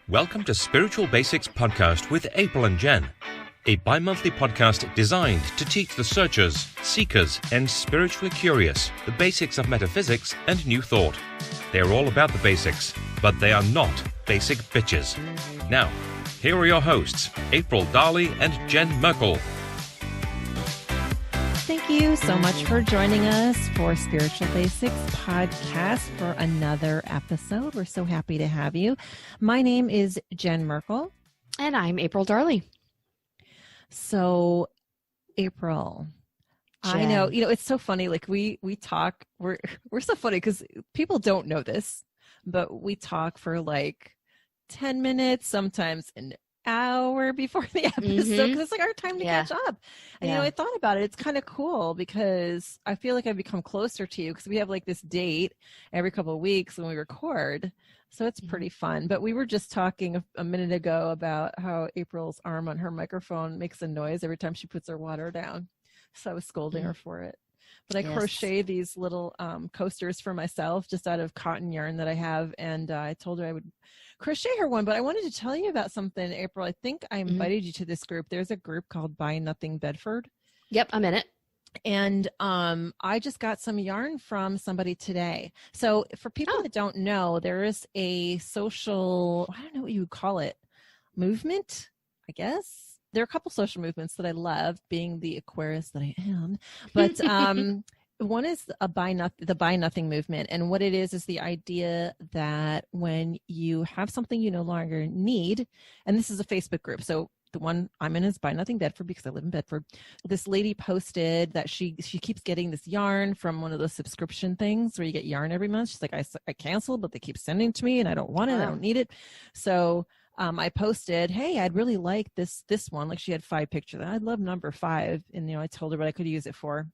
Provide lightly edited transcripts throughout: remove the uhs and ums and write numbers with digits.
Welcome to Spiritual Basics Podcast with April and Jen, a bi-monthly podcast designed to teach the searchers, seekers, and spiritually curious the basics of metaphysics and new thought. They are all about the basics, but they are not basic bitches. Now, here are your hosts, April Darley and Jen Merkel. Thank you so much for joining us for Spiritual Basics Podcast for another episode. We're so happy to have you. My name is Jen Merkel. And I'm April Darley. So, April, Jen. I know, it's so funny. Like we talk, we're so funny because people don't know this, but we talk for like 10 minutes, sometimes an hour before the episode, because it's like our time to catch up. And I thought about it. It's kind of cool because I feel like I've become closer to you because we have like this date every couple of weeks when we record. So it's pretty fun. But we were just talking a minute ago about how April's arm on her microphone makes a noise every time she puts her water down. So I was scolding her for it. But I crochet these little coasters for myself just out of cotton yarn that I have. And I told her I would crochet her one. But I wanted to tell you about something, April. I think I invited you to this group. There's a group called Buy Nothing Bedford. Yep, I'm in it. And I just got some yarn from somebody today. So for people that don't know, there is a social, I don't know what you would call it, movement, I guess. There are a couple social movements that I love, being the Aquarius that I am. But one is the Buy Nothing movement. And what it is the idea that when you have something you no longer need, and this is a Facebook group. So the one I'm in is Buy Nothing Bedford because I live in Bedford. This lady posted that she keeps getting this yarn from one of those subscription things where you get yarn every month. She's like, I canceled, but they keep sending it to me and I don't want it. I don't need it. So I posted, hey, I'd really like this one. Like she had 5 pictures. I'd love number 5. And, I told her what I could use it for.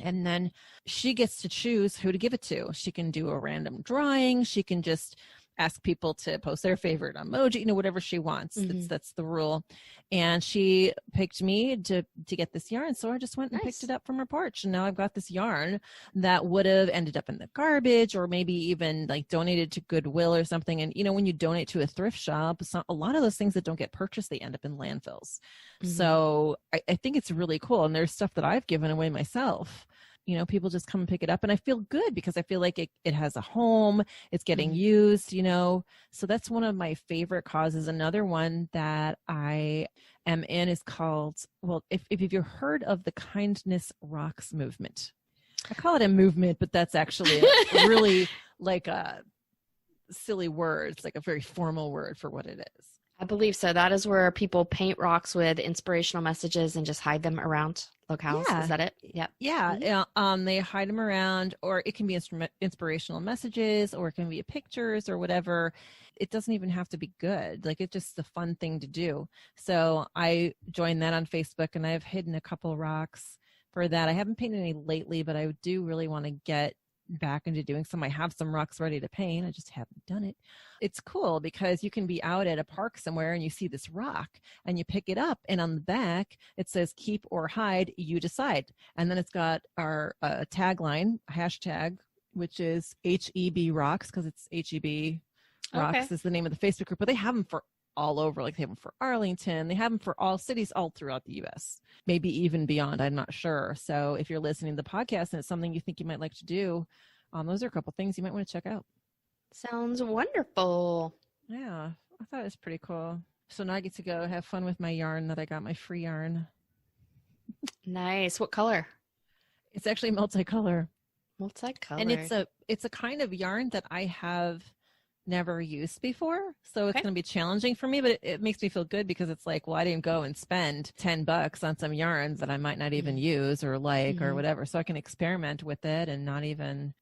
And then she gets to choose who to give it to. She can do a random drawing. She can just ask people to post their favorite emoji, whatever she wants. That's the rule. And she picked me to get this yarn. So I just went and picked it up from her porch. And now I've got this yarn that would have ended up in the garbage or maybe even like donated to Goodwill or something. And, when you donate to a thrift shop, a lot of those things that don't get purchased, they end up in landfills. So I think it's really cool. And there's stuff that I've given away myself. People just come and pick it up and I feel good because I feel like it has a home, it's getting used, so that's one of my favorite causes. Another one that I am in is called, if you've heard of the Kindness Rocks movement. I call it a movement, but that's actually really like a silly word. It's like a very formal word for what it is. I believe so. That is where people paint rocks with inspirational messages and just hide them around locales. Yeah. Is that it? Yep. Yeah. They hide them around, or it can be inspirational messages, or it can be pictures or whatever. It doesn't even have to be good. Like it's just a fun thing to do. So I joined that on Facebook and I've hidden a couple rocks for that. I haven't painted any lately, but I do really want to get back into doing some. I have some rocks ready to paint. I just haven't done it. It's cool because you can be out at a park somewhere and you see this rock and you pick it up and on the back it says keep or hide, you decide. And then it's got our tagline, hashtag, which is HEB rocks because it's HEB rocks is the name of the Facebook group, but they have them for all over. Like they have them for Arlington. They have them for all cities all throughout the U.S., maybe even beyond. I'm not sure. So if you're listening to the podcast and it's something you think you might like to do, those are a couple things you might want to check out. Sounds wonderful. Yeah, I thought it was pretty cool. So now I get to go have fun with my yarn that I got, my free yarn. Nice. What color? It's actually multicolor. Multicolor. And it's a kind of yarn that I have never used before, so it's going to be challenging for me, but it makes me feel good because it's like, well, I didn't go and spend $10 on some yarns that I might not even use or like or whatever, so I can experiment with it and not even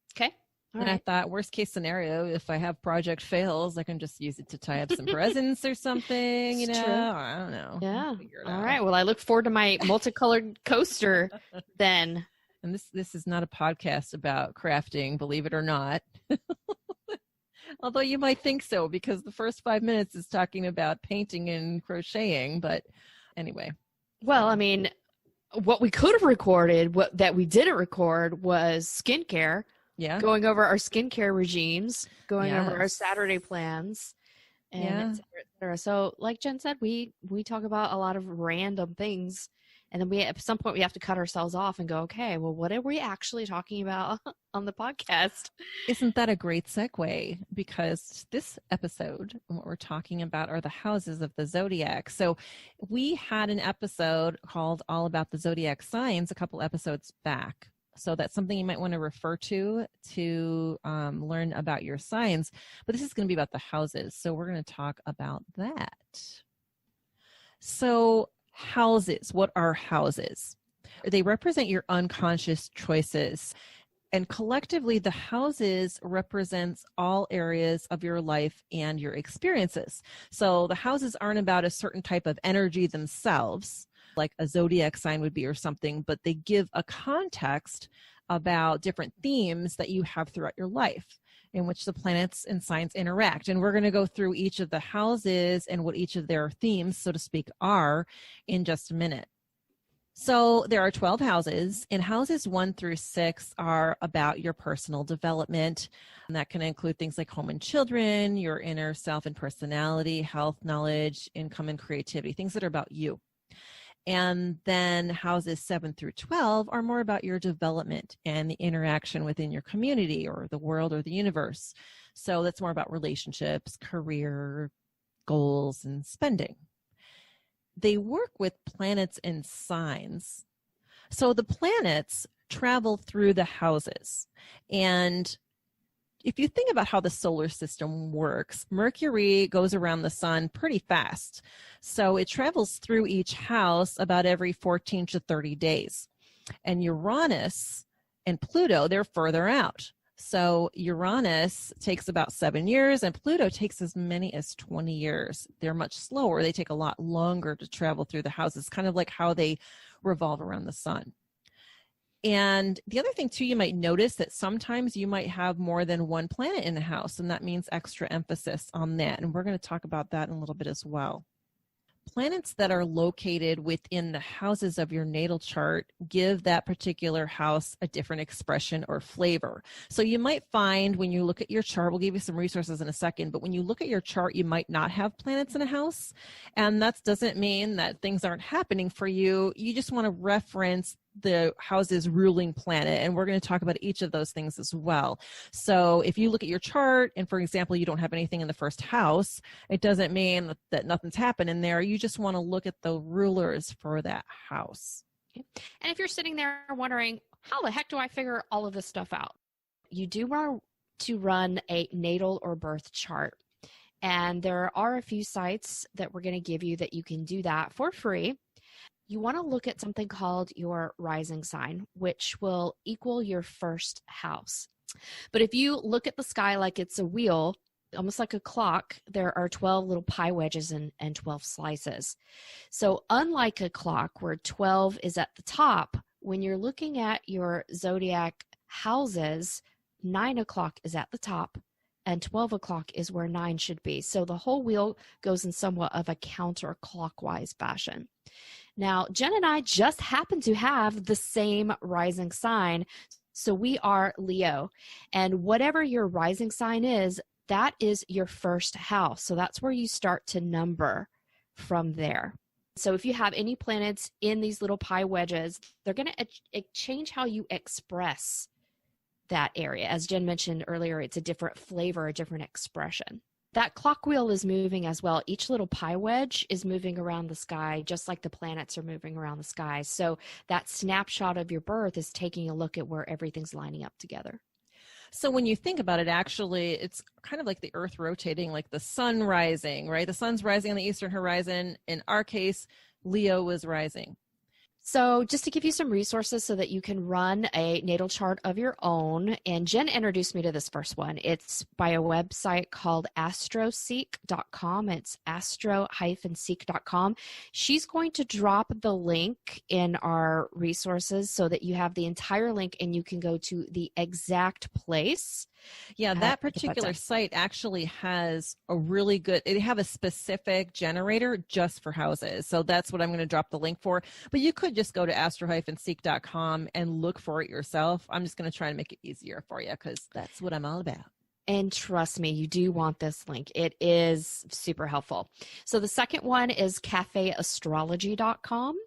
I thought worst case scenario, if I have project fails, I can just use it to tie up some presents or something, True. I don't know. Yeah. All right, well, I look forward to my multicolored coaster then. And this is not a podcast about crafting, believe it or not. Although you might think so, because the first 5 minutes is talking about painting and crocheting. But anyway. Well, I mean, what we could have recorded, that we didn't record was skincare. Yeah. Going over our skincare regimes, going over our Saturday plans. and et cetera, et cetera. So like Jen said, we talk about a lot of random things, and then at some point we have to cut ourselves off and go, okay, well, what are we actually talking about on the podcast? Isn't that a great segue? Because this episode, what we're talking about are the houses of the zodiac. So we had an episode called All About the Zodiac Signs a couple episodes back. So that's something you might want to refer to learn about your signs. But this is going to be about the houses. So we're going to talk about that. So houses, what are houses? They represent your unconscious choices. And collectively, the houses represents all areas of your life and your experiences. So the houses aren't about a certain type of energy themselves, like a zodiac sign would be or something, but they give a context about different themes that you have throughout your life in which the planets and signs interact. And we're going to go through each of the houses and what each of their themes, so to speak, are in just a minute. So there are 12 houses, and houses 1 through 6 are about your personal development. And that can include things like home and children, your inner self and personality, health, knowledge, income, and creativity, things that are about you. And then houses 7 through 12 are more about your development and the interaction within your community or the world or the universe. So that's more about relationships, career, goals, and spending. They work with planets and signs. So the planets travel through the houses. And if you think about how the solar system works, Mercury goes around the sun pretty fast. So it travels through each house about every 14 to 30 days. And Uranus and Pluto, they're further out. So Uranus takes about 7 years and Pluto takes as many as 20 years. They're much slower. They take a lot longer to travel through the houses, kind of like how they revolve around the sun. And the other thing too, you might notice that sometimes you might have more than one planet in the house, and that means extra emphasis on that. And we're going to talk about that in a little bit as well. Planets that are located within the houses of your natal chart give that particular house a different expression or flavor. So you might find when you look at your chart, we'll give you some resources in a second, but when you look at your chart, you might not have planets in a house. And that doesn't mean that things aren't happening for you. You just want to reference the house's ruling planet, and we're going to talk about each of those things as well. So if you look at your chart and, for example, you don't have anything in the first house, it doesn't mean that nothing's happened in there. You just want to look at the rulers for that house. Okay. And if you're sitting there wondering, how the heck do I figure all of this stuff out? You do want to run a natal or birth chart. And there are a few sites that we're going to give you that you can do that for free. You want to look at something called your rising sign, which will equal your first house. But if you look at the sky like it's a wheel, almost like a clock, there are 12 little pie wedges and 12 slices. So unlike a clock where 12 is at the top, when you're looking at your zodiac houses, 9 o'clock is at the top and 12 o'clock is where 9 should be. So the whole wheel goes in somewhat of a counterclockwise fashion. Now, Jen and I just happen to have the same rising sign, so we are Leo. And whatever your rising sign is, that is your first house. So that's where you start to number from there. So if you have any planets in these little pie wedges, they're going to change how you express that area. As Jen mentioned earlier, it's a different flavor, a different expression. That clock wheel is moving as well. Each little pie wedge is moving around the sky, just like the planets are moving around the sky. So that snapshot of your birth is taking a look at where everything's lining up together. So when you think about it, actually, it's kind of like the Earth rotating, like the sun rising, right? The sun's rising on the eastern horizon. In our case, Leo was rising. So just to give you some resources so that you can run a natal chart of your own, and Jen introduced me to this first one. It's by a website called astroseek.com. It's astro-seek.com. She's going to drop the link in our resources so that you have the entire link and you can go to the exact place. Yeah, that particular site actually has a really good, they have a specific generator just for houses. So that's what I'm going to drop the link for. But you could just go to astro-seek.com and look for it yourself. I'm just going to try and make it easier for you because that's what I'm all about. And trust me, you do want this link. It is super helpful. So the second one is cafeastrology.com.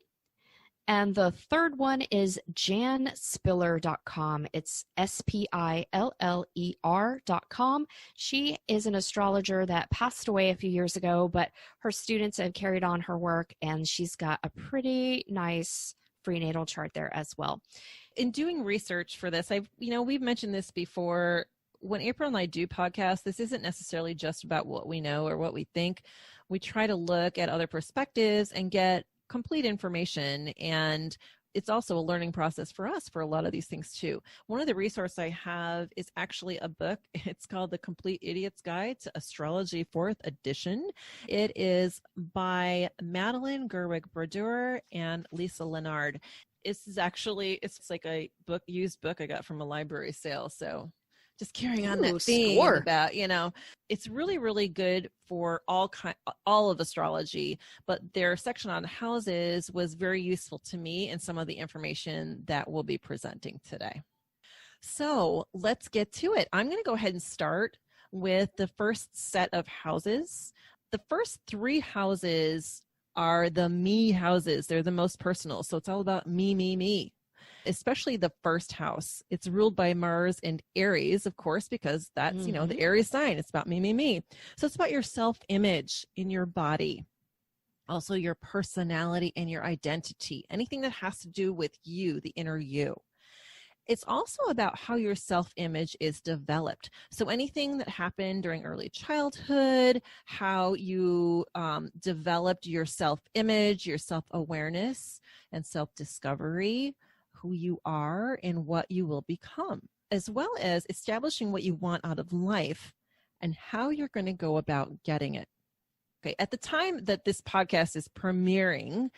And the third one is janspiller.com. It's SPILLER.com. She is an astrologer that passed away a few years ago, but her students have carried on her work, and she's got a pretty nice prenatal chart there as well. In doing research for this, we've mentioned this before. When April and I do podcasts, this isn't necessarily just about what we know or what we think. We try to look at other perspectives and get complete information, and it's also a learning process for us for a lot of these things too. One of the resources I have is actually a book. It's called The Complete Idiot's Guide to Astrology 4th edition. It is by Madeline, Gerwick-Brodeur, and Lisa Lenard. It's like a used book I got from a library sale. So just carrying on that theme about, it's really, really good for all of astrology, but their section on houses was very useful to me in some of the information that we'll be presenting today. So let's get to it. I'm going to go ahead and start with the first set of houses. The first 3 houses are the me houses. They're the most personal. So it's all about me, me, me. Especially the first house. It's ruled by Mars and Aries, of course, because that's, the Aries sign. It's about me, me, me. So it's about your self-image in your body. Also your personality and your identity. Anything that has to do with you, the inner you. It's also about how your self-image is developed. So anything that happened during early childhood, how you developed your self-image, your self-awareness and self-discovery, who you are and what you will become, as well as establishing what you want out of life and how you're going to go about getting it. Okay, at the time that this podcast is premiering,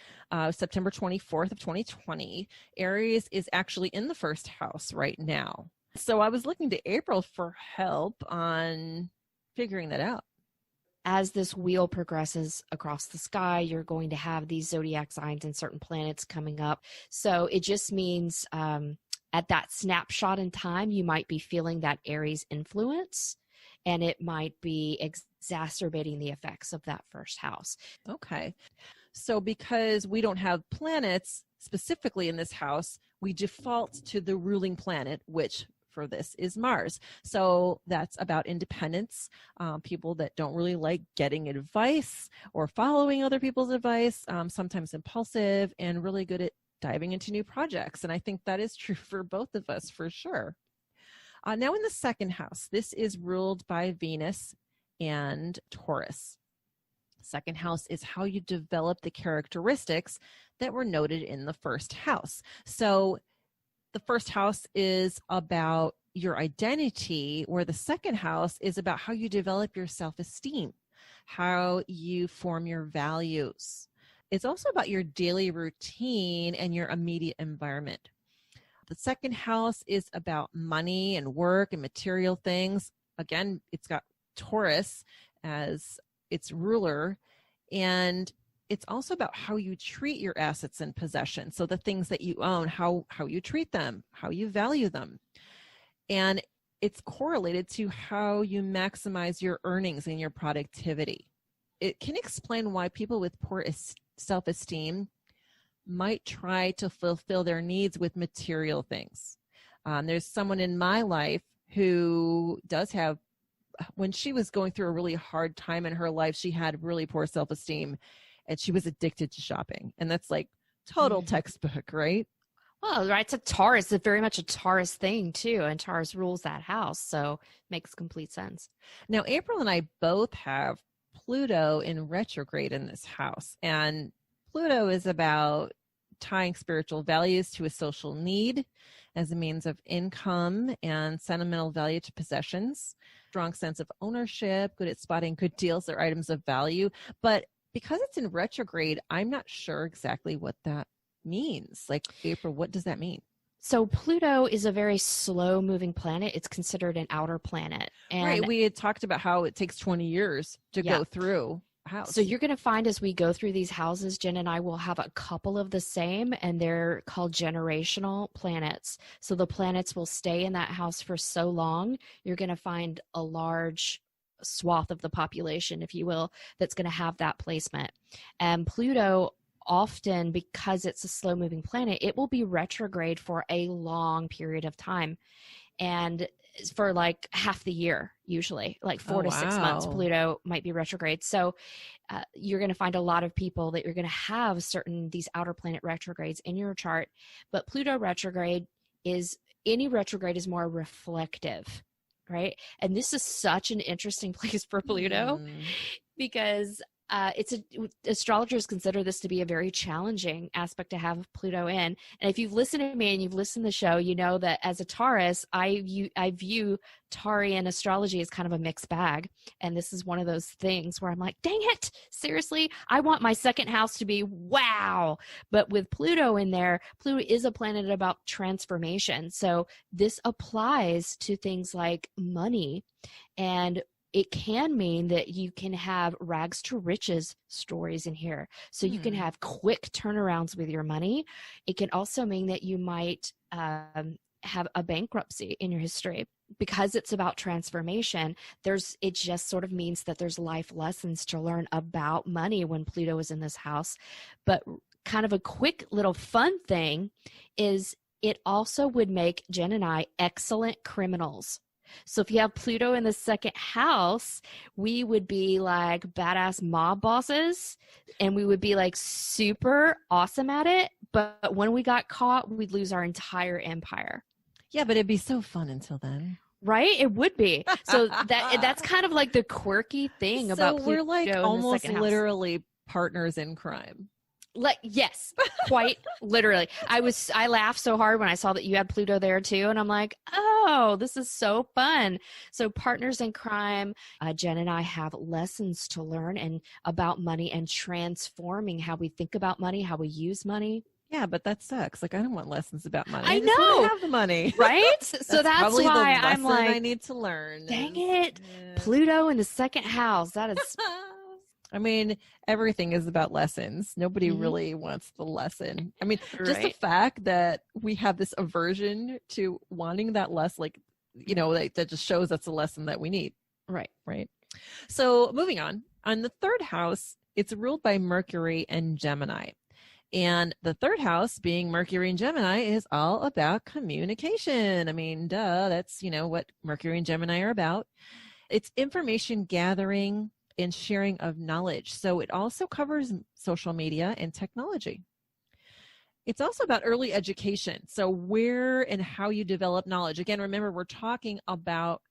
September 24th of 2020, Aries is actually in the first house right now. So I was looking to April for help on figuring that out. As this wheel progresses across the sky, you're going to have these zodiac signs and certain planets coming up. So it just means at that snapshot in time, you might be feeling that Aries influence, and it might be exacerbating the effects of that first house. Okay. So because we don't have planets specifically in this house, we default to the ruling planet, which for this is Mars. So that's about independence, people that don't really like getting advice or following other people's advice, sometimes impulsive and really good at diving into new projects. And I think that is true for both of us for sure. Now in the second house, this is ruled by Venus and Taurus. Second house is how you develop the characteristics that were noted in the first house. So the first house is about your identity, where the second house is about how you develop your self-esteem, how you form your values. It's also about your daily routine and your immediate environment. The second house is about money and work and material things. Again, it's got Taurus as its ruler, and it's also about how you treat your assets and possessions. So the things that you own, how you treat them, how you value them. And it's correlated to how you maximize your earnings and your productivity. It can explain why people with poor self-esteem might try to fulfill their needs with material things. There's someone in my life who does have, when she was going through a really hard time in her life, she had really poor self-esteem. And she was addicted to shopping. And that's like total textbook, right? Well, right. It's a Taurus. It's very much a Taurus thing too. And Taurus rules that house. So makes complete sense. Now, April and I both have Pluto in retrograde in this house. And Pluto is about tying spiritual values to a social need as a means of income and sentimental value to possessions. Strong sense of ownership, good at spotting good deals or items of value. But because it's in retrograde, I'm not sure exactly what that means. Like, April, what does that mean? So Pluto is a very slow moving planet. It's considered an outer planet. And right. We had talked about how it takes 20 years to go through house? So you're going to find as we go through these houses, Jen and I will have a couple of the same, and they're called generational planets. So the planets will stay in that house for so long, you're going to find a large swath of the population, if you will, that's going to have that placement. And Pluto, often because it's a slow moving planet, it will be retrograde for a long period of time. And for like half the year, usually like 4 to 6 months, Pluto might be retrograde. So you're going to find a lot of people that you're going to have these outer planet retrogrades in your chart. But Pluto retrograde any retrograde is more reflective, right? And this is such an interesting place for Pluto because astrologers consider this to be a very challenging aspect to have Pluto in. And if you've listened to me and you've listened to the show, you know that as a Taurus, I view Taurian astrology as kind of a mixed bag. And this is one of those things where I'm like, dang it, seriously, I want my second house to be wow. But with Pluto in there, Pluto is a planet about transformation. So this applies to things like money, and it can mean that you can have rags to riches stories in here. So you can have quick turnarounds with your money. It can also mean that you might have a bankruptcy in your history. Because it's about transformation, it just sort of means that there's life lessons to learn about money when Pluto is in this house. But kind of a quick little fun thing is it also would make Jen and I excellent criminals. So if you have Pluto in the second house, we would be like badass mob bosses, and we would be like super awesome at it. But when we got caught, we'd lose our entire empire. Yeah, but it'd be so fun until then. Right? It would be. So that's kind of like the quirky thing about Pluto. So we're like almost literally partners in crime. Yes, quite literally. I laughed so hard when I saw that you had Pluto there too. And I'm like, oh, this is so fun. So partners in crime, Jen and I have lessons to learn and about money and transforming how we think about money, how we use money. Yeah, but that sucks. Like, I don't want lessons about money. I just know. want to have the money. Right? So that's why I'm like, I need to learn. Dang it. Yeah. Pluto in the second house. That is... I mean, everything is about lessons. Nobody really wants the lesson. I mean, just the fact that we have this aversion to wanting that lesson, like, you know, that just shows that's a lesson that we need. Right. Right. So moving on the third house, it's ruled by Mercury and Gemini. And the third house, being Mercury and Gemini, is all about communication. I mean, that's, you know, what Mercury and Gemini are about. It's information gathering and sharing of knowledge. So it also covers social media and technology. It's also about early education. So where and how you develop knowledge. Again, remember, we're talking about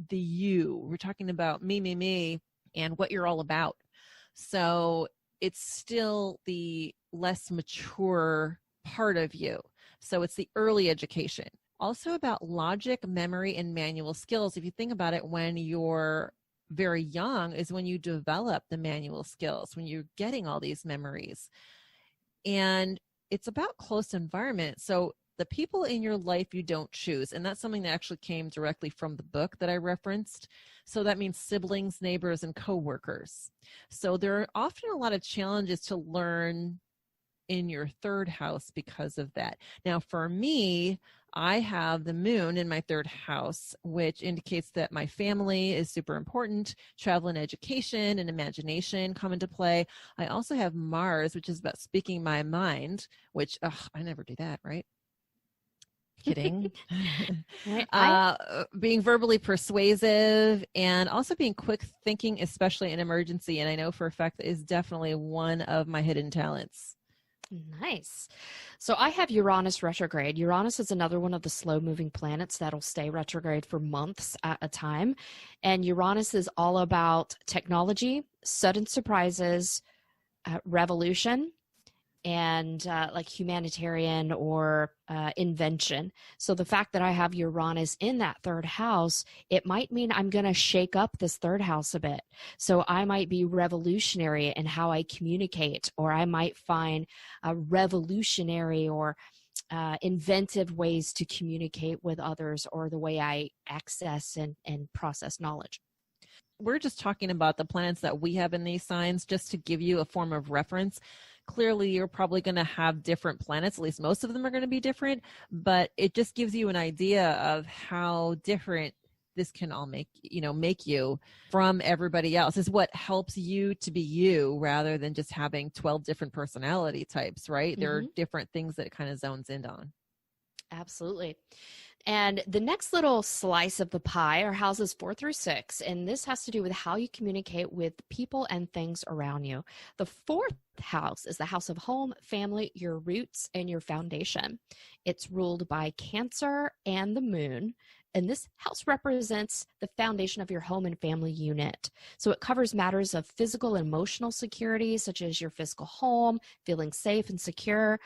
the you. We're talking about me, and what you're all about. So it's still the less mature part of you. So it's the early education. Also about logic, memory, and manual skills. If you think about it, when you're very young is when you develop the manual skills, when you're getting all these memories. And it's about close environment. So the people in your life you don't choose. And that's something that actually came directly from the book that I referenced. So that means siblings, neighbors, and coworkers. So there are often a lot of challenges to learn in your third house because of that. Now, for me, I have the moon in my third house, which indicates that my family is super important. Travel and education and imagination come into play. I also have Mars, which is about speaking my mind, which I never do that, right? Kidding. Being verbally persuasive and also being quick thinking, especially in emergency. And I know for a fact that is definitely one of my hidden talents. Nice. So I have Uranus retrograde. Uranus is another one of the slow moving planets that'll stay retrograde for months at a time. And Uranus is all about technology, sudden surprises, revolution, and like humanitarian or invention. So the fact that I have Uranus in that third house, it might mean I'm going to shake up this third house a bit. So I might be revolutionary in how I communicate, or I might find a revolutionary or inventive ways to communicate with others, or the way I access and process knowledge. we're just talking about the planets that we have in these signs just to give you a form of reference. Clearly, you're probably going to have different planets. At least most of them are going to be different, but it just gives you an idea of how different this can all make you from everybody else. Is what helps you to be you rather than just having 12 different personality types, right? Mm-hmm. There are different things that it kind of zones in on. Absolutely. And the next little slice of the pie are houses 4 through 6. And this has to do with how you communicate with people and things around you. The 4th house is the house of home, family, your roots, and your foundation. It's ruled by Cancer and the moon. And this house represents the foundation of your home and family unit. So it covers matters of physical and emotional security, such as your physical home, feeling safe and secure.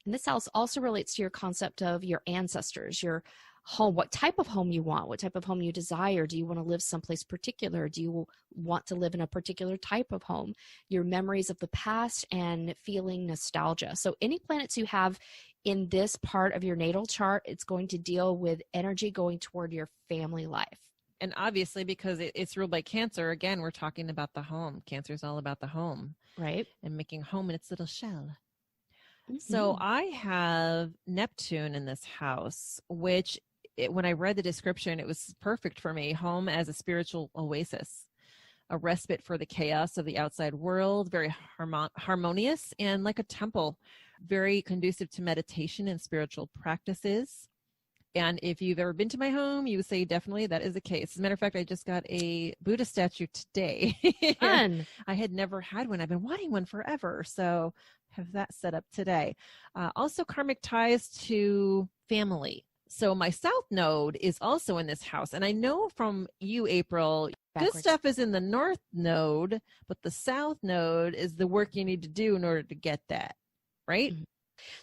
And this house also relates to your concept of your ancestors, your home, what type of home you want, what type of home you desire. Do you want to live someplace particular? Do you want to live in a particular type of home? Your memories of the past and feeling nostalgia. So any planets you have in this part of your natal chart, it's going to deal with energy going toward your family life. And obviously, because it's ruled by Cancer, again, we're talking about the home. Cancer is all about the home. Right. And making home in its little shell. Mm-hmm. So I have Neptune in this house, which when I read the description, it was perfect for me. Home as a spiritual oasis, a respite for the chaos of the outside world, very harmonious and like a temple, very conducive to meditation and spiritual practices. And if you've ever been to my home, you would say definitely that is the case. As a matter of fact, I just got a Buddha statue today. Fun. I had never had one. I've been wanting one forever. So have that set up today. Also karmic ties to family. So my south node is also in this house. And I know from you, April, good stuff is in the north node, but the south node is the work you need to do in order to get that, right? Mm-hmm.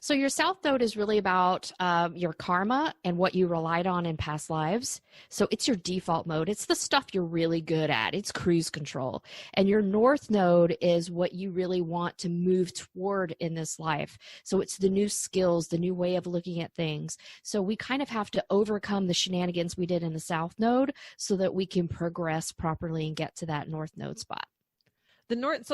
So your south node is really about your karma and what you relied on in past lives. So it's your default mode. It's the stuff you're really good at. It's cruise control. And your north node is what you really want to move toward in this life. So it's the new skills, the new way of looking at things. So we kind of have to overcome the shenanigans we did in the south node so that we can progress properly and get to that north node spot. The north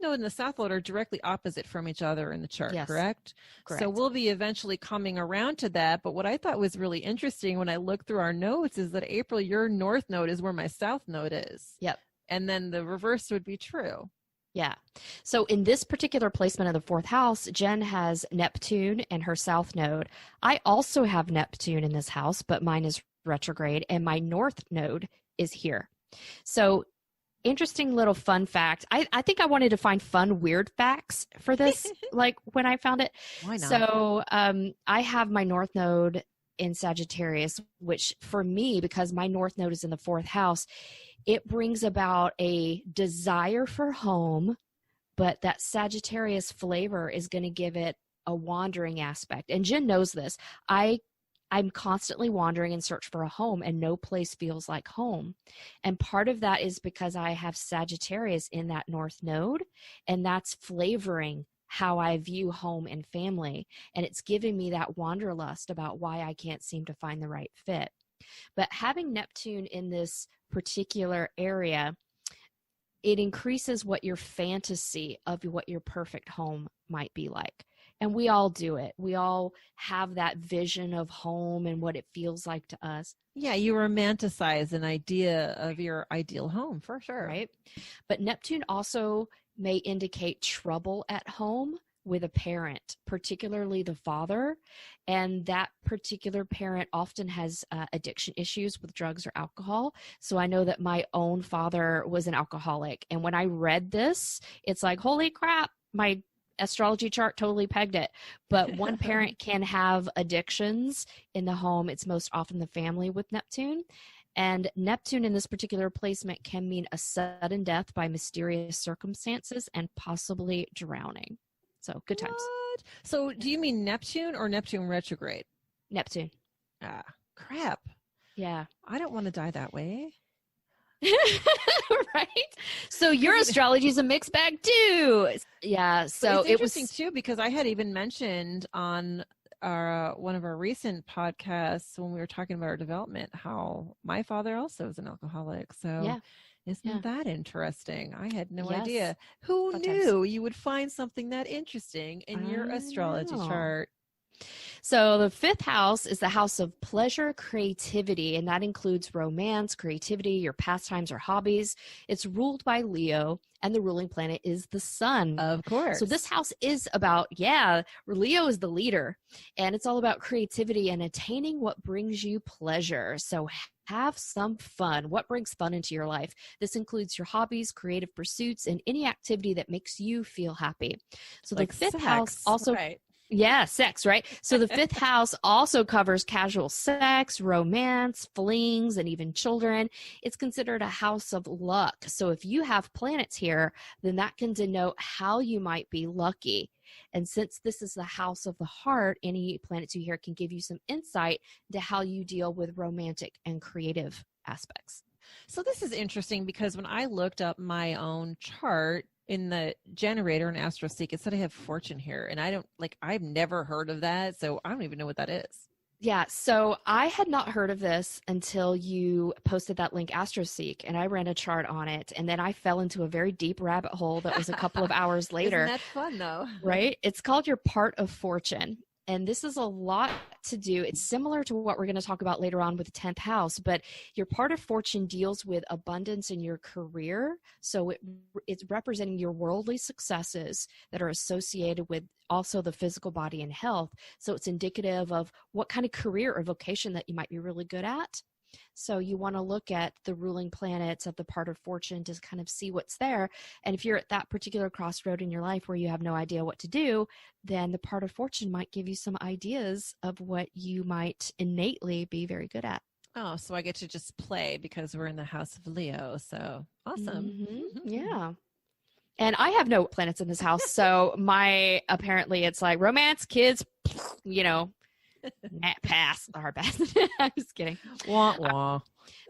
node and the south node are directly opposite from each other in the chart, yes. Correct? So we'll be eventually coming around to that. But what I thought was really interesting when I looked through our notes is that, April, your north node is where my south node is. Yep. And then the reverse would be true. Yeah. So in this particular placement of the 4th house, Jen has Neptune and her south node. I also have Neptune in this house, but mine is retrograde and my north node is here. So interesting little fun fact. I think I wanted to find fun, weird facts for this, like when I found it. Why not? So I have my north node in Sagittarius, which for me, because my north node is in the 4th house, it brings about a desire for home, but that Sagittarius flavor is going to give it a wandering aspect. And Jen knows this. I'm constantly wandering in search for a home and no place feels like home. And part of that is because I have Sagittarius in that north node, and that's flavoring how I view home and family. And it's giving me that wanderlust about why I can't seem to find the right fit. But having Neptune in this particular area, it increases what your fantasy of what your perfect home might be like. And we all do it. We all have that vision of home and what it feels like to us. Yeah, you romanticize an idea of your ideal home, for sure. Right? But Neptune also may indicate trouble at home with a parent, particularly the father. And that particular parent often has addiction issues with drugs or alcohol. So I know that my own father was an alcoholic. And when I read this, it's like, holy crap, my astrology chart totally pegged it. But one parent can have addictions in the home. It's most often the family with Neptune. And Neptune in this particular placement can mean a sudden death by mysterious circumstances and possibly drowning. So good times. What? So do you mean Neptune or Neptune retrograde? Neptune. Ah, crap. Yeah. I don't want to die that way. Right? So your astrology is a mixed bag too. Yeah. So it's interesting too, because I had even mentioned on our one of our recent podcasts when we were talking about our development how my father also is an alcoholic. So yeah. Isn't that interesting? I had no Yes. idea. Who Fun knew times. you would find something that interesting in your I astrology know. chart? So the fifth house is the house of pleasure, creativity, and that includes romance, creativity, your pastimes or hobbies. It's ruled by Leo, and the ruling planet is the sun. Of course. So this house is about, Leo is the leader, and it's all about creativity and attaining what brings you pleasure. So have some fun. What brings fun into your life? This includes your hobbies, creative pursuits, and any activity that makes you feel happy. So like the fifth sex. house also... Right. Yeah, sex, right? So the fifth house also covers casual sex, romance, flings, and even children. It's considered a house of luck. So if you have planets here, then that can denote how you might be lucky. And since this is the house of the heart, any planets you hear can give you some insight into how you deal with romantic and creative aspects. So this is interesting because when I looked up my own chart in the generator in AstroSeek, it said I have fortune here, and I've never heard of that, so I don't even know what that is. Yeah, so I had not heard of this until you posted that link, AstroSeek, and I ran a chart on it, and then I fell into a very deep rabbit hole that was a couple of hours later. Isn't that fun, though? Right? It's called your part of fortune. And this is a lot to do. It's similar to what we're going to talk about later on with the 10th house, but your part of fortune deals with abundance in your career. So it's representing your worldly successes that are associated with also the physical body and health. So it's indicative of what kind of career or vocation that you might be really good at. So you want to look at the ruling planets of the part of fortune to kind of see what's there. And if you're at that particular crossroad in your life where you have no idea what to do, then the part of fortune might give you some ideas of what you might innately be very good at. Oh, so I get to just play because we're in the house of Leo. So awesome. Mm-hmm. Yeah. And I have no planets in this house. So apparently it's like romance, kids, pass. Hard pass. I'm just kidding. Wah, wah.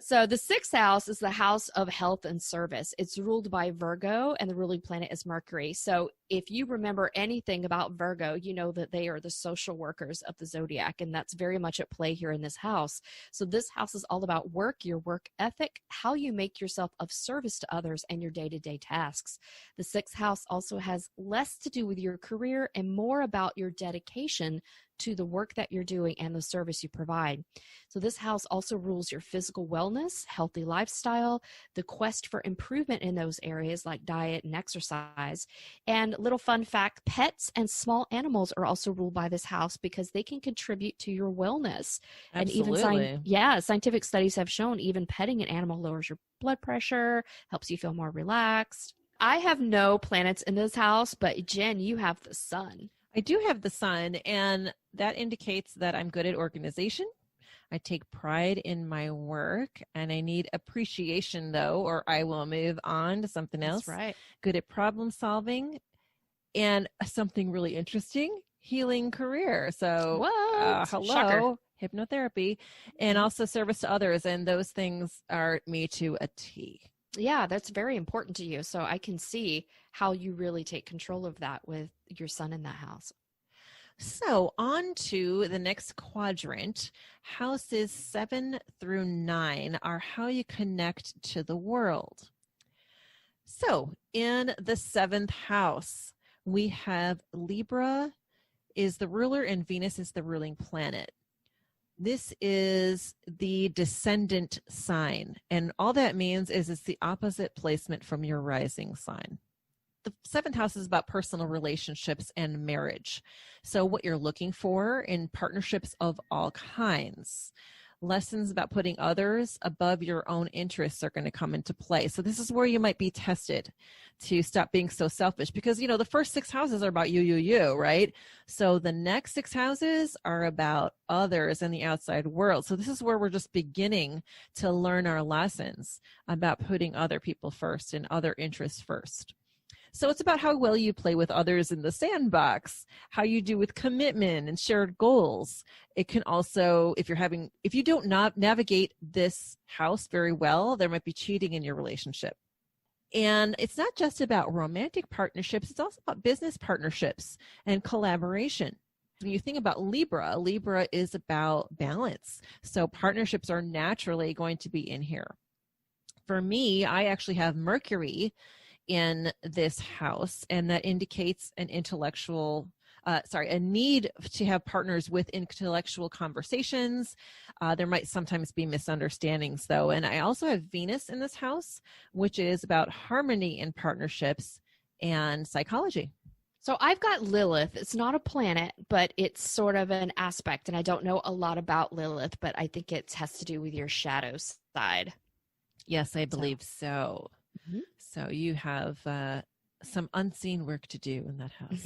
So the sixth house is the house of health and service. It's ruled by Virgo, and the ruling planet is Mercury. So if you remember anything about Virgo, you know that they are the social workers of the zodiac, and that's very much at play here in this house. So this house is all about work, your work ethic, how you make yourself of service to others, and your day-to-day tasks. The sixth house also has less to do with your career and more about your dedication to the work that you're doing and the service you provide. So this house also rules your physical wellness, healthy lifestyle, the quest for improvement in those areas like diet and exercise. And little fun fact, pets and small animals are also ruled by this house because they can contribute to your wellness. Absolutely. And even scientific studies have shown even petting an animal lowers your blood pressure, helps you feel more relaxed. I have no planets in this house, but Jen, you have the sun. I do have the sun, and that indicates that I'm good at organization. I take pride in my work, and I need appreciation, though, or I will move on to something else. That's right. Good at problem solving, and something really interesting, healing career. So, hello, Shocker. Hypnotherapy, and also service to others, and those things are me to a T. Yeah, that's very important to you. So I can see how you really take control of that with your sun in that house. So on to the next quadrant. Houses 7 through 9 are how you connect to the world. So in the 7th house, we have Libra is the ruler and Venus is the ruling planet. This is the descendant sign, and all that means is it's the opposite placement from your rising sign. The 7th house is about personal relationships and marriage. So what you're looking for in partnerships of all kinds. Lessons about putting others above your own interests are going to come into play. So this is where you might be tested to stop being so selfish because, the first 6 houses are about you, right? So the next 6 houses are about others and the outside world. So this is where we're just beginning to learn our lessons about putting other people first and other interests first. So it's about how well you play with others in the sandbox, how you do with commitment and shared goals. It can also, if you don't navigate this house very well, there might be cheating in your relationship. And it's not just about romantic partnerships, it's also about business partnerships and collaboration. When you think about Libra is about balance. So partnerships are naturally going to be in here. For me, I actually have Mercury in this house, and that indicates a need to have partners with intellectual conversations. There might sometimes be misunderstandings, though. And I also have Venus in this house, which is about harmony in partnerships and psychology. So I've got Lilith. It's not a planet, but it's sort of an aspect. And I don't know a lot about Lilith, but I think it has to do with your shadow side. Yes, I believe so. Mm-hmm. So you have some unseen work to do in that house.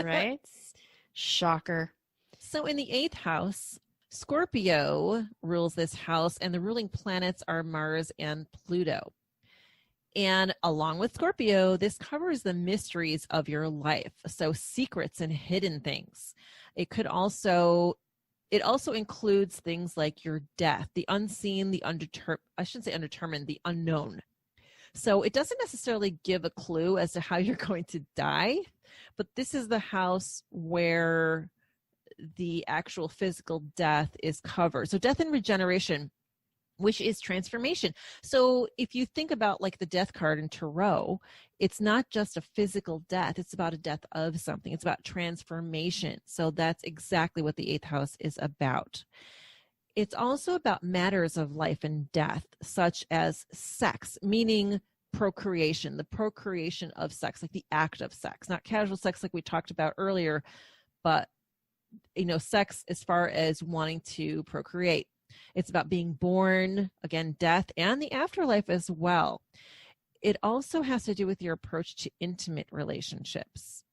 Right? Shocker. So in the 8th house, Scorpio rules this house, and the ruling planets are Mars and Pluto. And along with Scorpio, this covers the mysteries of your life. So secrets and hidden things. It also includes things like your death, the unseen, the undetermined, the unknown. So it doesn't necessarily give a clue as to how you're going to die, but this is the house where the actual physical death is covered. So death and regeneration, which is transformation. So if you think about like the death card in Tarot, it's not just a physical death. It's about a death of something. It's about transformation. So that's exactly what the 8th house is about. It's also about matters of life and death, such as sex, meaning procreation, the procreation of sex, like the act of sex, not casual sex like we talked about earlier, but, sex as far as wanting to procreate. It's about being born, again, death, and the afterlife as well. It also has to do with your approach to intimate relationships.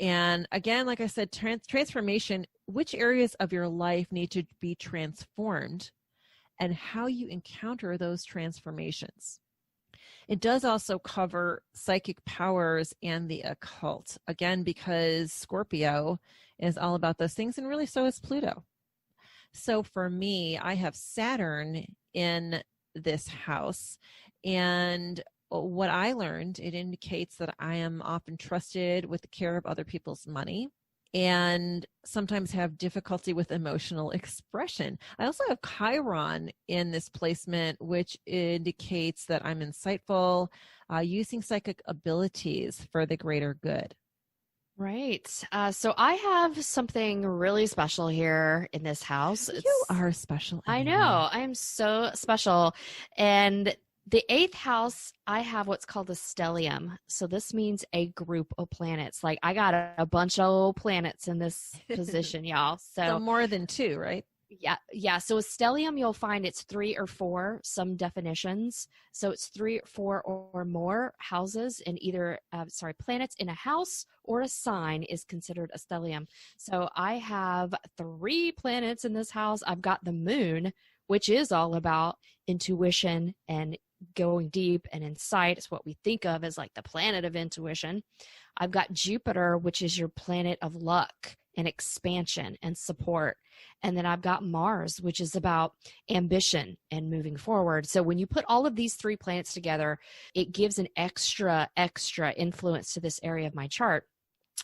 And again, like I said, transformation, which areas of your life need to be transformed and how you encounter those transformations. It does also cover psychic powers and the occult, again, because Scorpio is all about those things, and really so is Pluto. So for me, I have Saturn in this house, and what I learned, it indicates that I am often trusted with the care of other people's money and sometimes have difficulty with emotional expression. I also have Chiron in this placement, which indicates that I'm insightful, using psychic abilities for the greater good. Right. So I have something really special here in this house. You are special. I know. I am so special. And the 8th house, I have what's called a stellium. So this means a group of planets. Like I got a bunch of planets in this position, y'all. So more than 2, right? Yeah. So a stellium, you'll find it's 3 or 4, some definitions. So it's 3, 4 or more houses in planets in a house or a sign is considered a stellium. So I have 3 planets in this house. I've got the moon, which is all about intuition and going deep and insight. It's what we think of as like the planet of intuition. I've got Jupiter, which is your planet of luck and expansion and support. And then I've got Mars, which is about ambition and moving forward. So when you put all of these 3 planets together, it gives an extra influence to this area of my chart.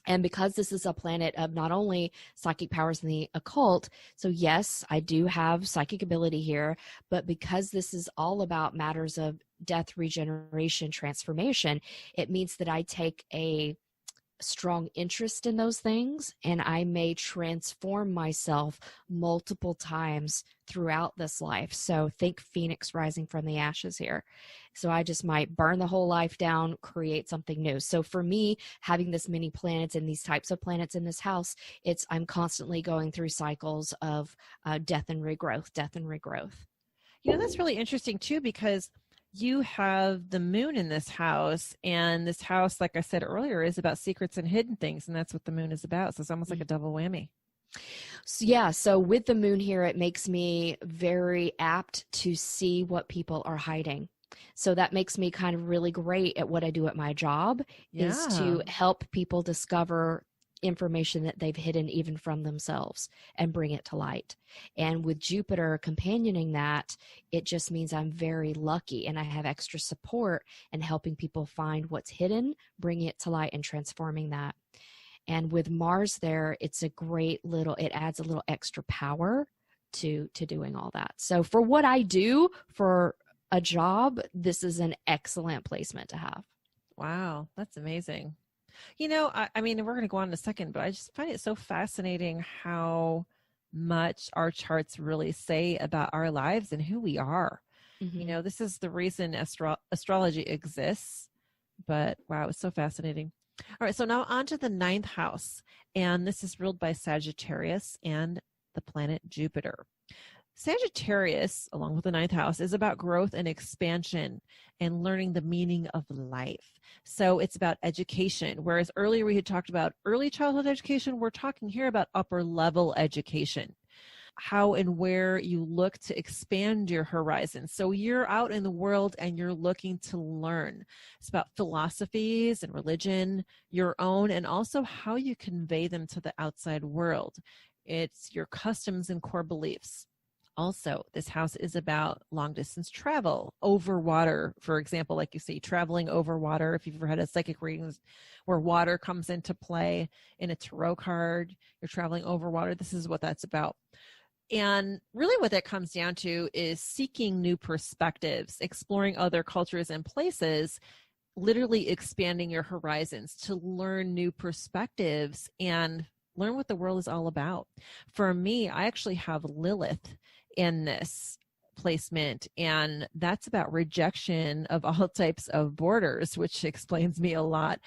And because this is a planet of not only psychic powers and the occult, so yes, I do have psychic ability here, but because this is all about matters of death, regeneration, transformation, it means that I take a strong interest in those things, and I may transform myself multiple times throughout this life. So think Phoenix rising from the ashes here. So I just might burn the whole life down, create something new. So for me, having this many planets and these types of planets in this house, I'm constantly going through cycles of death and regrowth. That's really interesting too, because you have the moon in this house, and this house, like I said earlier, is about secrets and hidden things, and that's what the moon is about. So it's almost like a double whammy. So with the moon here, it makes me very apt to see what people are hiding. So that makes me kind of really great at what I do at my job, is to help people discover information that they've hidden even from themselves and bring it to light. And with Jupiter companioning that, it just means I'm very lucky and I have extra support in helping people find what's hidden, bringing it to light and transforming that. And with Mars there, it adds a little extra power to doing all that. So for what I do for a job, this is an excellent placement to have. Wow, that's amazing. You know, I mean, we're going to go on in a second, but I just find it so fascinating how much our charts really say about our lives and who we are. Mm-hmm. You know, this is the reason astrology exists. But wow, it's so fascinating. All right, so now on to the 9th house. And this is ruled by Sagittarius and the planet Jupiter. Sagittarius, along with the 9th house, is about growth and expansion and learning the meaning of life. So it's about education. Whereas earlier we had talked about early childhood education, we're talking here about upper level education. How and where you look to expand your horizons. So you're out in the world and you're looking to learn. It's about philosophies and religion, your own, and also how you convey them to the outside world. It's your customs and core beliefs. Also, this house is about long distance travel over water. For example, like you say, traveling over water. If you've ever had a psychic reading where water comes into play in a tarot card, you're traveling over water. This is what that's about. And really what that comes down to is seeking new perspectives, exploring other cultures and places, literally expanding your horizons to learn new perspectives and learn what the world is all about. For me, I actually have Lilith in this placement, and that's about rejection of all types of borders, which explains me a lot.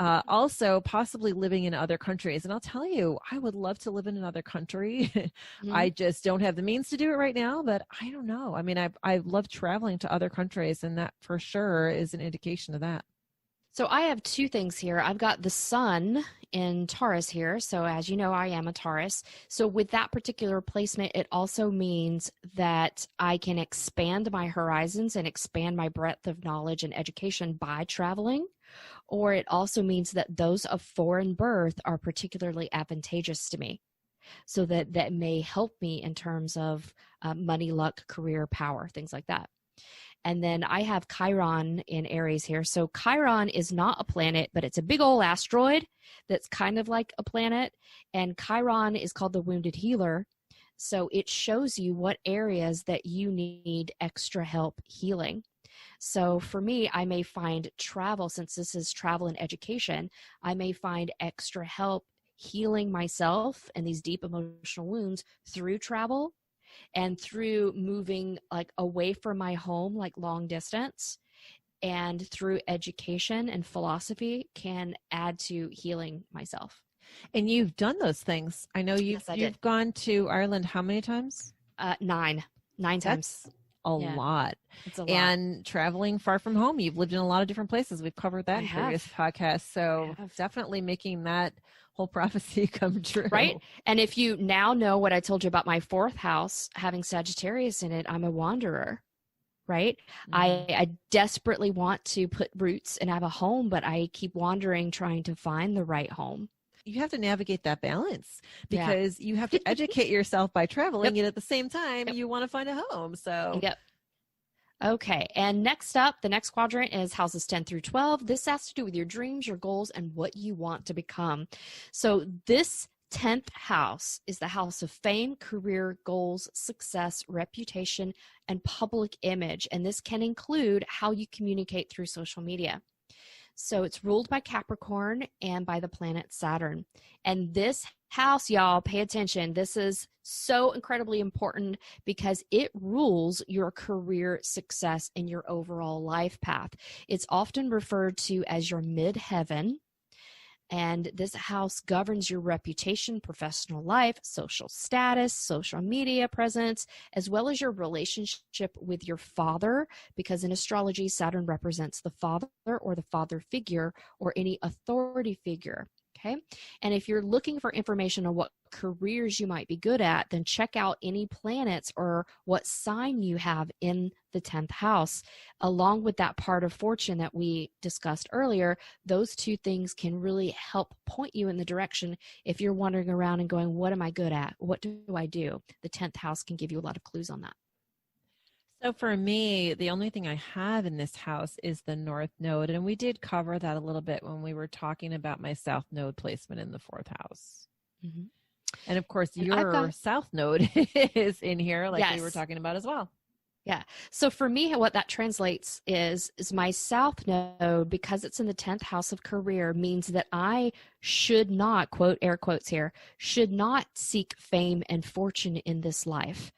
Also, possibly living in other countries. And I'll tell you, I would love to live in another country. Mm-hmm. I just don't have the means to do it right now, but I don't know. I mean, I love traveling to other countries, and that for sure is an indication of that. So I have two things here. I've got the sun in Taurus here. So as you know, I am a Taurus. So with that particular placement, it also means that I can expand my horizons and expand my breadth of knowledge and education by traveling. Or it also means that those of foreign birth are particularly advantageous to me. So that may help me in terms of money, luck, career, power, things like that. And then I have Chiron in Aries here. So Chiron is not a planet, but it's a big old asteroid that's kind of like a planet. And Chiron is called the wounded healer. So it shows you what areas that you need extra help healing. So for me, I may find travel, since this is travel and education, I may find extra help healing myself and these deep emotional wounds through travel. And through moving like away from my home, like long distance, and through education and philosophy can add to healing myself. And you've done those things. I know you've gone to Ireland how many times? 9 times. That's a lot. It's a lot. And traveling far from home. You've lived in a lot of different places. We've covered that in previous podcasts. So definitely making that whole prophecy come true. Right. And if you now know what I told you about my 4th house having Sagittarius in it, I'm a wanderer. Right. Mm-hmm. I desperately want to put roots and have a home, but I keep wandering, trying to find the right home. You have to navigate that balance because you have to educate yourself by traveling, and at the same time, you want to find a home. So, Okay. And next up, the next quadrant is houses 10 through 12. This has to do with your dreams, your goals, and what you want to become. So this 10th house is the house of fame, career, goals, success, reputation, and public image. And this can include how you communicate through social media. So it's ruled by Capricorn and by the planet Saturn. And this house, y'all, pay attention. This is so incredibly important because it rules your career success and your overall life path. It's often referred to as your midheaven. And this house governs your reputation, professional life, social status, social media presence, as well as your relationship with your father, because in astrology, Saturn represents the father or the father figure or any authority figure. Okay. And if you're looking for information on what careers you might be good at, then check out any planets or what sign you have in the 10th house. Along with that part of fortune that we discussed earlier, those two things can really help point you in the direction if you're wandering around and going, what am I good at? What do I do? The 10th house can give you a lot of clues on that. So for me, the only thing I have in this house is the North Node. And we did cover that a little bit when we were talking about my South Node placement in the 4th house. Mm-hmm. And of course, your South Node is in here, like we were talking about as well. Yeah. So for me, what that translates is my south node, because it's in the 10th house of career, means that I should not, quote, air quotes here, should not seek fame and fortune in this life,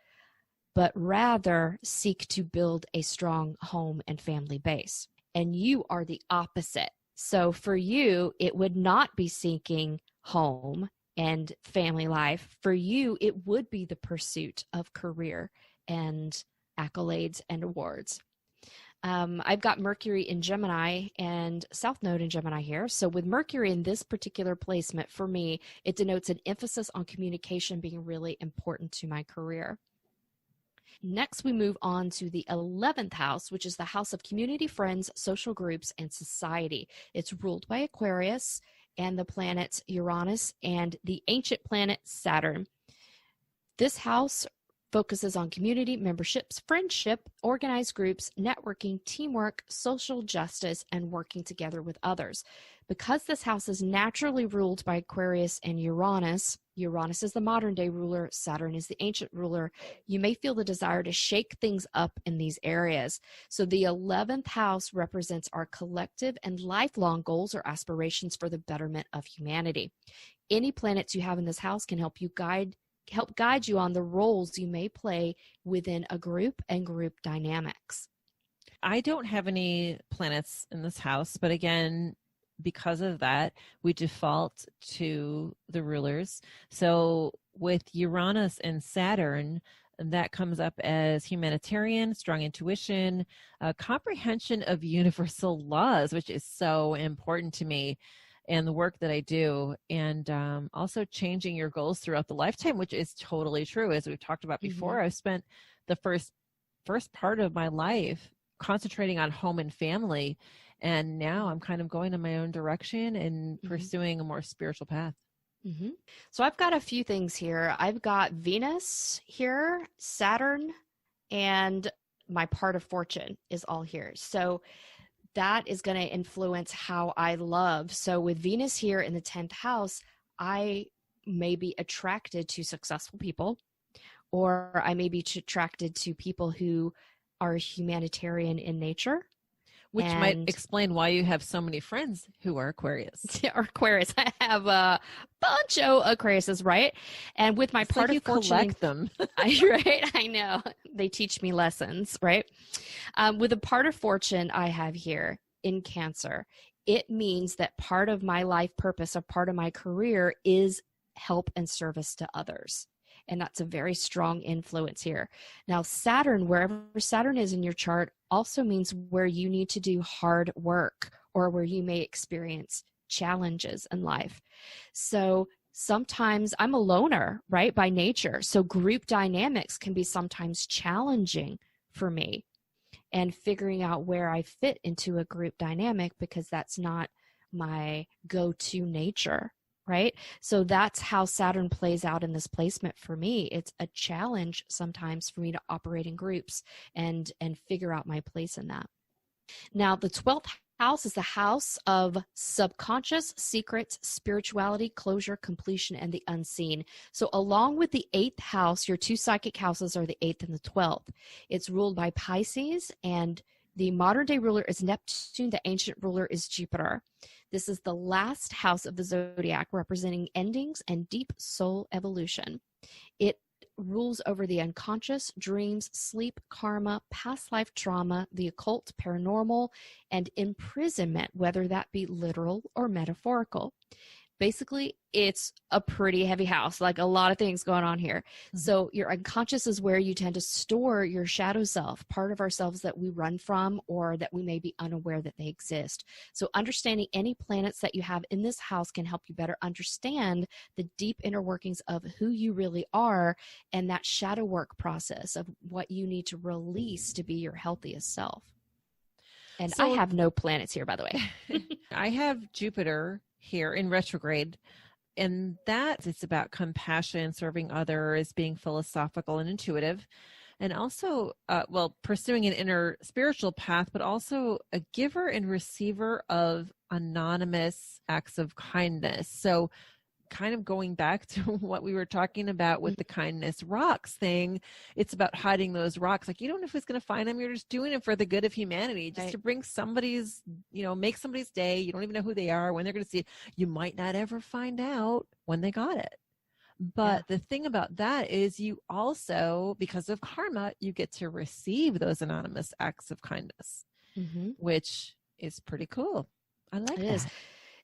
but rather seek to build a strong home and family base. And you are the opposite. So for you, it would not be seeking home and family life. For you, it would be the pursuit of career and accolades and awards. I've got Mercury in Gemini and South Node in Gemini here. So with Mercury in this particular placement, for me, it denotes an emphasis on communication being really important to my career. Next, we move on to the 11th house, which is the house of community, friends, social groups, and society. It's ruled by Aquarius and the planets Uranus and the ancient planet Saturn. This house focuses on community, memberships, friendship, organized groups, networking, teamwork, social justice, and working together with others. Because this house is naturally ruled by Aquarius and Uranus, Uranus is the modern day ruler, Saturn is the ancient ruler, you may feel the desire to shake things up in these areas. So the 11th house represents our collective and lifelong goals or aspirations for the betterment of humanity. Any planets you have in this house can help guide you on the roles you may play within a group and group dynamics. I don't have any planets in this house, but again, because of that, we default to the rulers. So with Uranus and Saturn, that comes up as humanitarian, strong intuition, comprehension of universal laws, which is so important to me and the work that I do, and also changing your goals throughout the lifetime, which is totally true. As we've talked about before, I've spent the first part of my life concentrating on home and family, and now I'm kind of going in my own direction and pursuing a more spiritual path. So I've got a few things here. I've got Venus here, Saturn, and my part of fortune is all here. So that is going to influence how I love. So with Venus here in the 10th house, I may be attracted to successful people, or I may be attracted to people who are humanitarian in nature. Which might explain why you have so many friends who are Aquarius. Or Aquarius. I have a bunch of Aquariuses, right? And with my part of fortune, collect them. Right? I know. They teach me lessons, right? With a part of fortune I have here in Cancer, it means that part of my life purpose, a part of my career, is help and service to others. And that's a very strong influence here. Now, Saturn, wherever Saturn is in your chart, also means where you need to do hard work or where you may experience challenges in life. So sometimes I'm a loner, right, by nature. So group dynamics can be sometimes challenging for me, and figuring out where I fit into a group dynamic, because that's not my go-to nature. Right? So that's how Saturn plays out in this placement for me. It's a challenge sometimes for me to operate in groups and figure out my place in that. Now, the 12th house is the house of subconscious, secrets, spirituality, closure, completion, and the unseen. So along with the 8th house, your two psychic houses are the 8th and the 12th. It's ruled by Pisces, and the modern day ruler is Neptune. The ancient ruler is Jupiter. This is the last house of the zodiac, representing endings and deep soul evolution. It rules over the unconscious, dreams, sleep, karma, past life trauma, the occult, paranormal, and imprisonment, whether that be literal or metaphorical. Basically, it's a pretty heavy house, like a lot of things going on here. So your unconscious is where you tend to store your shadow self, part of ourselves that we run from or that we may be unaware that they exist. So understanding any planets that you have in this house can help you better understand the deep inner workings of who you really are, and that shadow work process of what you need to release to be your healthiest self. And I have no planets here, by the way. I have Jupiter here in retrograde, and that it's about compassion, serving others, being philosophical and intuitive, and also pursuing an inner spiritual path, but also a giver and receiver of anonymous acts of kindness. So kind of going back to what we were talking about with the kindness rocks thing, it's about hiding those rocks. Like, you don't know who's going to find them. You're just doing it for the good of humanity, just to bring somebody's, make somebody's day. You don't even know who they are, when they're going to see it. You might not ever find out when they got it. But the thing about that is you also, because of karma, you get to receive those anonymous acts of kindness, which is pretty cool. I like that. It is.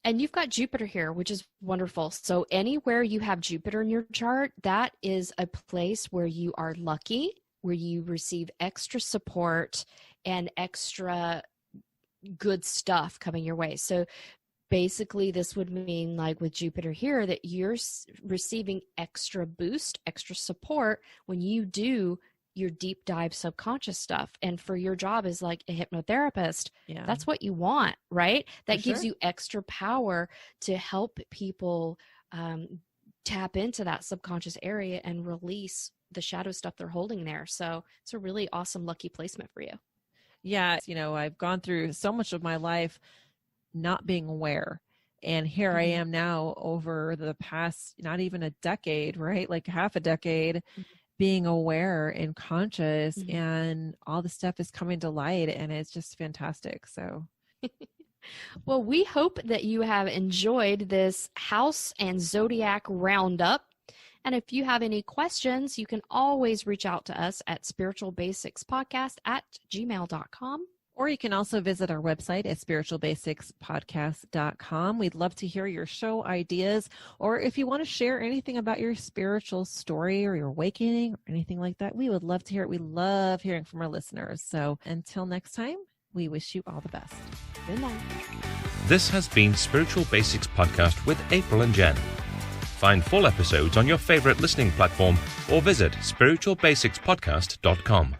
And you've got Jupiter here, which is wonderful. So anywhere you have Jupiter in your chart, that is a place where you are lucky, where you receive extra support and extra good stuff coming your way. So basically, this would mean, like with Jupiter here, that you're receiving extra boost, extra support when you do your deep dive subconscious stuff. And for your job as like a hypnotherapist, that's what you want, right? That gives you extra power to help people tap into that subconscious area and release the shadow stuff they're holding there. So it's a really awesome, lucky placement for you. Yeah. I've gone through so much of my life not being aware. And here I am now over the past, not even a decade, right? Like half a decade, being aware and conscious, and all the stuff is coming to light, and it's just fantastic. So, well, we hope that you have enjoyed this house and zodiac roundup. And if you have any questions, you can always reach out to us at spiritualbasicspodcast@gmail.com. Or you can also visit our website at spiritualbasicspodcast.com. We'd love to hear your show ideas, or if you want to share anything about your spiritual story or your awakening or anything like that, we would love to hear it. We love hearing from our listeners. So until next time, we wish you all the best. Good night. This has been Spiritual Basics Podcast with April and Jen. Find full episodes on your favorite listening platform or visit spiritualbasicspodcast.com.